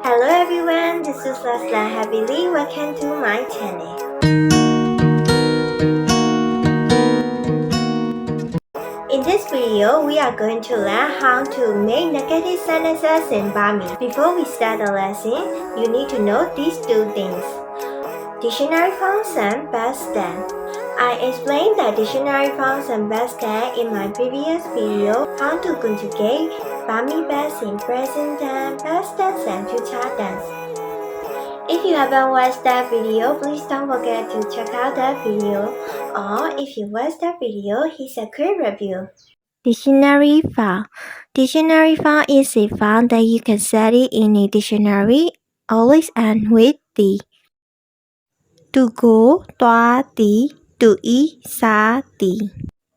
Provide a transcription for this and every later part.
Hello everyone, this is slearnhappily. Welcome to my channel. In this video, we are going to learn how to make negative sentences in Burmese. Before we start the lesson, you need to know these two things: dictionary function, past tense. I explained the dictionary function past tense in my previous video, how to conjugate Burmese verbs in present tense, past tense, and future tense. If you haven't watched that video, please don't forget to check out that video. Or if you watched that video, here's a quick review. Dictionary file. Dictionary file is a file that you can set it in a dictionary, always end with D. To go, toa, di. To eat, sa, di.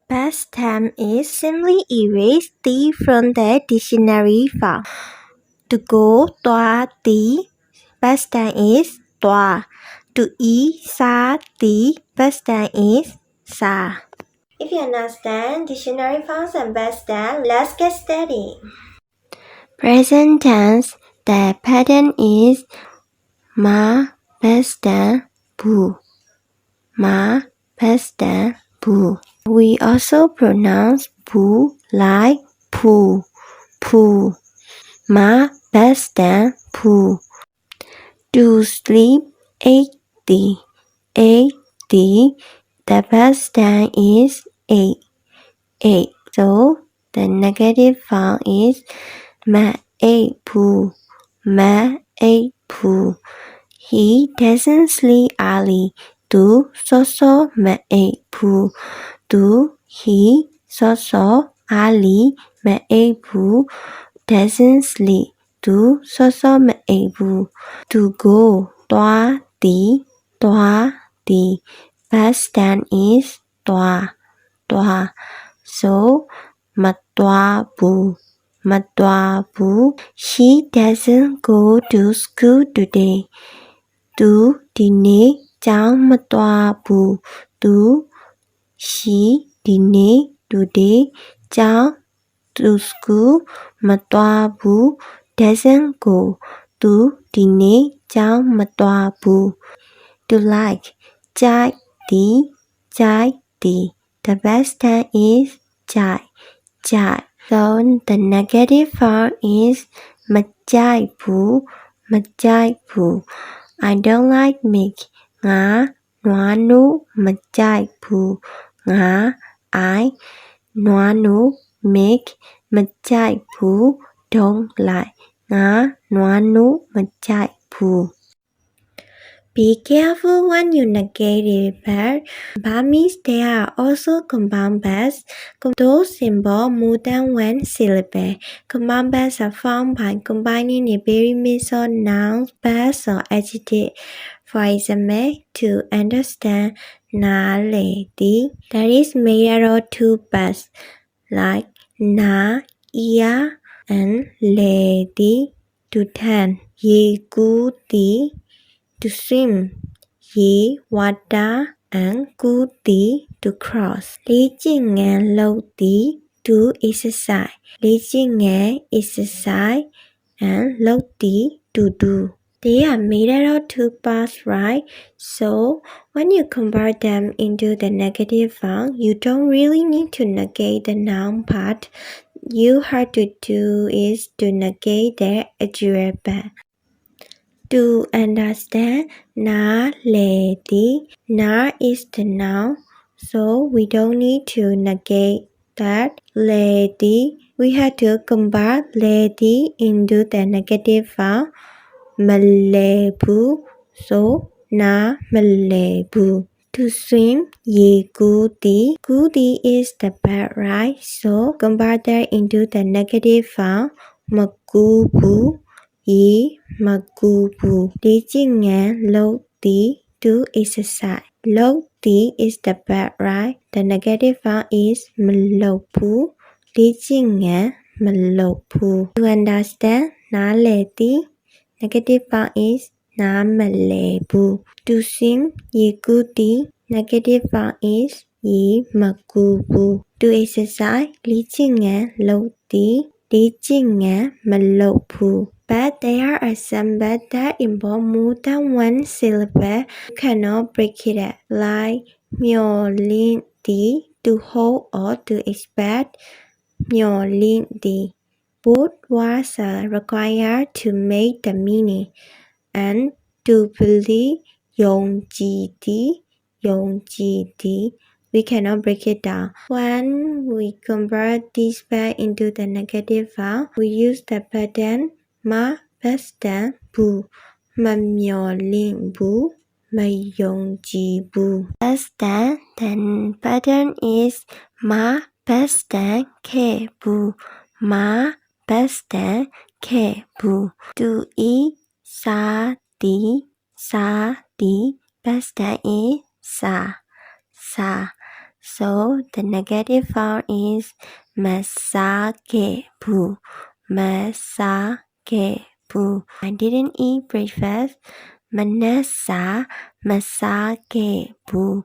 Past tense is simply erase D from the dictionary file. To go, toa, di. Past tense is toa. To eat, sa, di. Past tense is sa. If you understand dictionary function past tense, let's get started. Present tense, the pattern is ma, past tense, bu. Ma, past tense, bu. We also pronounce bu like pu, pu. Ma, past tense, pu. To sleep, 80, 80. The past tense is 8, 8. So the negative form is ma 8 pu, ma 8 pu. He doesn't sleep early. Tu so ma 8 pu. Tu he so early ma 8 pu. Doesn't sleep. Tu so ma 8 pu. To go, toa, di, toa, di. Past tense is toa, toa. So, matwa bu, matwa bu. She doesn't go to school today. Tu đi nế cháu matwa bu. Tu she đi nế today cháu to school matwa bu doesn't go. Tu đi nế cháu matwa bu. To like, chai di, chai di. The past tense is chai, chai. So the negative form is machai pu, machai pu. I don't like milk. Nga, noa nu, machai pu. Nga, I, noa nu, milk, machai pu. Don't like. Nga, noa nu, machai pu. Be careful when you negate a verb. Burmese, there are also compound verbs. Those involve more than one syllable. Compound verbs are formed by combining a very mix of nouns, verbs, or adjectives. For example, to understand, na le di. That is made out of two verbs, like na, ia, and le di, to turn. Ye gu di, to swim, ye water, and gu di, to cross. Lý ching and lâu di, to exercise. Lý ching and exercise, and lâu di, to do. They are made out of two parts, right? So, when you convert them into the negative form, you don't really need to negate the noun part. You have to do is to negate the adjective part. To understand, na le di. Na is the noun, so we don't need to negate that. Le di, we have to convert le di into the negative form. Malebu, so na malebu. To swim, ye gudi. Gudi is the verb, right? So convert that into the negative form. Magubu, ye magubu. Lý ching and lâu di, to exercise. Lâu di is the verb, right? The negative form is malopu. Lý ching and malopu. To understand, na le di. Negative form is na malebu. To swim, ye gudi. Negative form is ye magubu. To exercise, lý ching and lâu di. Lý ching and malopu. but there are some verbs that involve more than one syllable. You cannot break it up, like myolinti, to hold or to expect. Myolinti. Both was required to make the meaning, and to believe Yongjiti. We cannot break it down. When we convert this verb into the negative form, we use the pattern ma past tense bu, ma myolin bu, ma yongji bu. Past tense, then pattern is ma past tense ke bu, ma past tense ke bu. To eat sa di, past tense is sa. So the negative form is masakebu. I didn't eat breakfast. Manasa masakebu.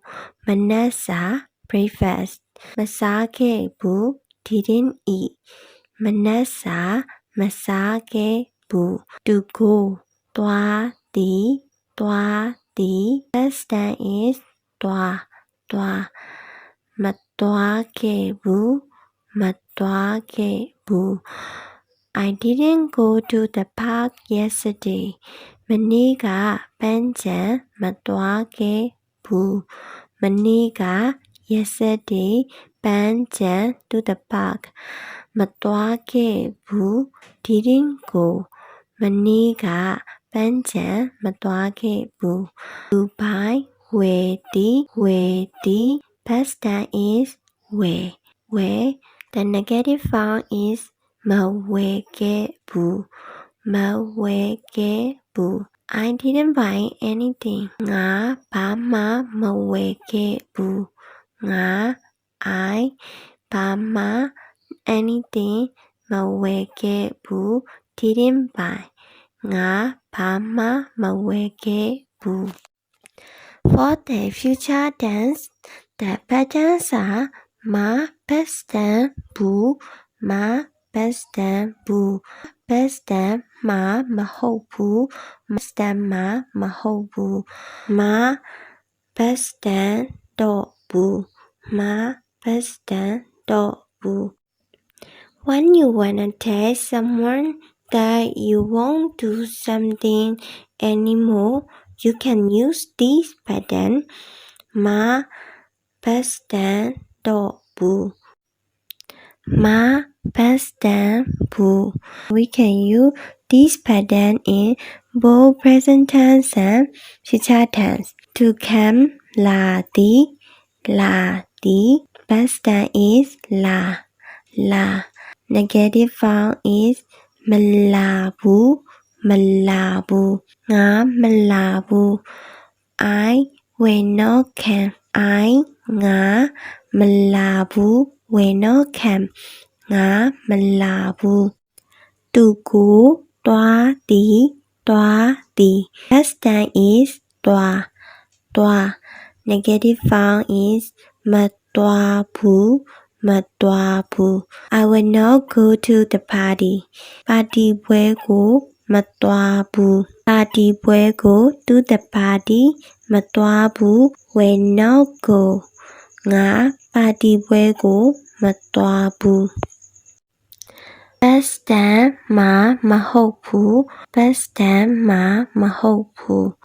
Breakfast. Masakebu didn't eat. Manasa masakebu. To go. Tua di. Past tense is tua. Matwakebu. I didn't go to the park yesterday. Maniga benjen matwakebu. Maniga yesterday benjen to the park. Matwakebu didn't go. Maniga benjen matwakebu. To buy wedi. Past tense is we. The negative form is mawekebu. I didn't buy anything. Nga pama mawekebu. I pama anything. Mawekebu didn't buy. Nga pama mawekebu. For the future tense, the patterns are ma past tense bu, ma past tense bu, past tense ma mahobu, past tense ma mahobu, ma past tense do bu, ma past tense do bu. When you wanna tell someone that you won't do something anymore, you can use this pattern. Ma past tense do bu. Ma past tense bu. We can use this pattern in both present tense and future tense. To come la di. Past tense is la. Negative form is malabu. Nga malabu. I will not come. Nga malabu will not come. Nga malabu. Tugu tua di. Past tense is tua. Negative form is matuabu. I will not go to the party. Party will go matuabu. To the party. Matuabu will not go. Nga party will go matuabu. Past tense ma mahobu.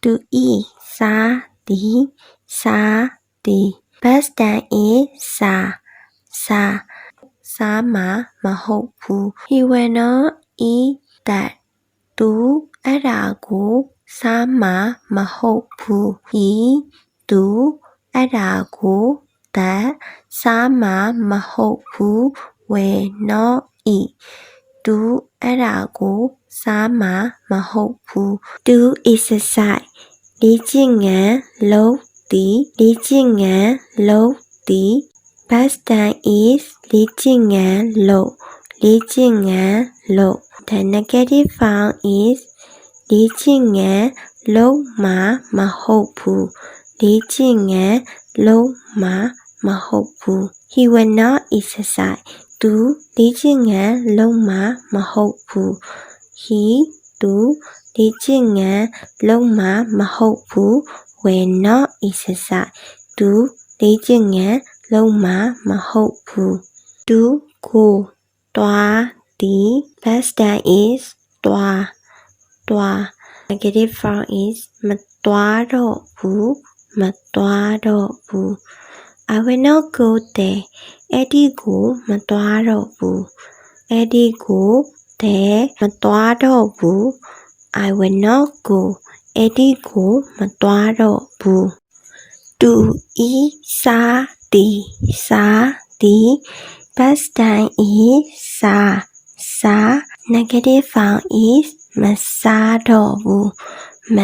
To eat sa di. Past tense is sa ma mahobu. He will not eat that. Tu era go sa ma mahobu. He tu era go that sa ma mahobu will not eat. Tu era go sa ma mahobu. Do exercise. Lý trình lâu tí. Past tense is lý trình lâu. The negative form is lý trình lâu ma mahobu. He will not exercise. Tu lý trình lâu ma mahobu. He သူလေ့ကျင့်ငန်းလုံးမှာမဟုတ်ဘူး will not is a side သူလေ့ကျင့်ငန်းလုံးမှာမဟုတ်ဘူးသူကိုသွားသည် past tense is သွား negative form is မသွားတော့ဘူးမသွားတော့ဘူး I will not go there အဲ့ဒီကိုမသွားတော့ဘူးအဲ့ဒီကို there မသွားတော့ဘူး I will not go အဲ့ဒီကိုမသွားတော့ဘူးသူဤစားသည် past tense is စား negative form is မစားတော့ဘူးမ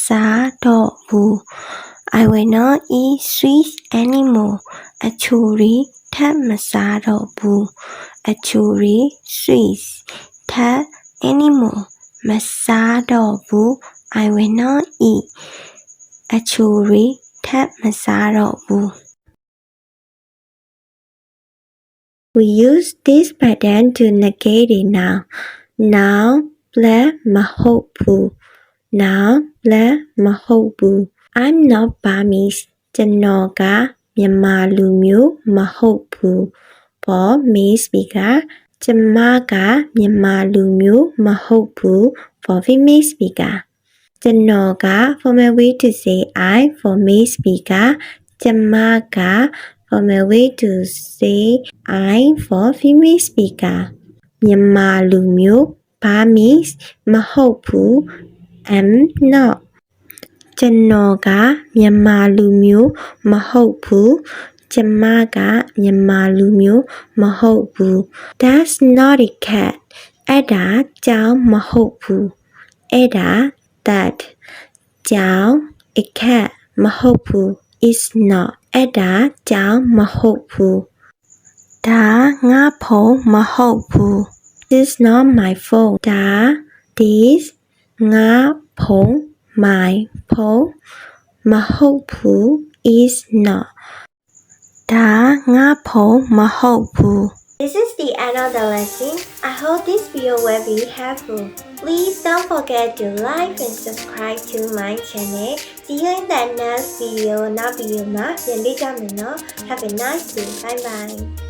စားတော့ဘူး I will not eat sweets anymore အချိုရီထပ်မစားတော့ဘူးအချိုရီ sweets ထပ် anymore မစားတော့ဘူး I will not eat အချိုရီထပ်မစားတော့ဘူး We use this pattern to negate a noun plus မဟုတ်ဘူး noun plus မဟုတ်ဘူး I'm not Burmese ကျွန်တော်ကမြန်မာလူမျိုးမဟုတ်ဘူး for male speaker ကျမကမြန်မာလူမျိုးမဟုတ်ဘူး for female speaker ကျွန်တော်က formal way to say I for male speaker ကျမက formal way to say I for female speaker မြန်မာလူမျိုး Burmese မဟုတ်ဘူး I'm not ကျွန်တော်ကမြန်မာလူမျိုးမဟုတ်ဘူးကျမကမြန်မာလူမျိုးမဟုတ်ဘူး That's not a cat အဲ့ဒါကြောင်မဟုတ်ဘူးအဲ့ဒါ that ကြောင် a cat မဟုတ်ဘူး is not အဲ့ဒါကြောင်မဟုတ်ဘူးဒါငါဖုန်းမဟုတ်ဘူး This is not my phone ဒါ this ငါဖုန်း my ဖုန်းမဟုတ်ဘူး is not ဒါငါဖုန်းမဟုတ်ဘူး This is the end of the lesson. I hope this video will be helpful. Please don't forget to like and subscribe to my channel. See you in the next video. Now video ma. Have a nice day. Bye bye.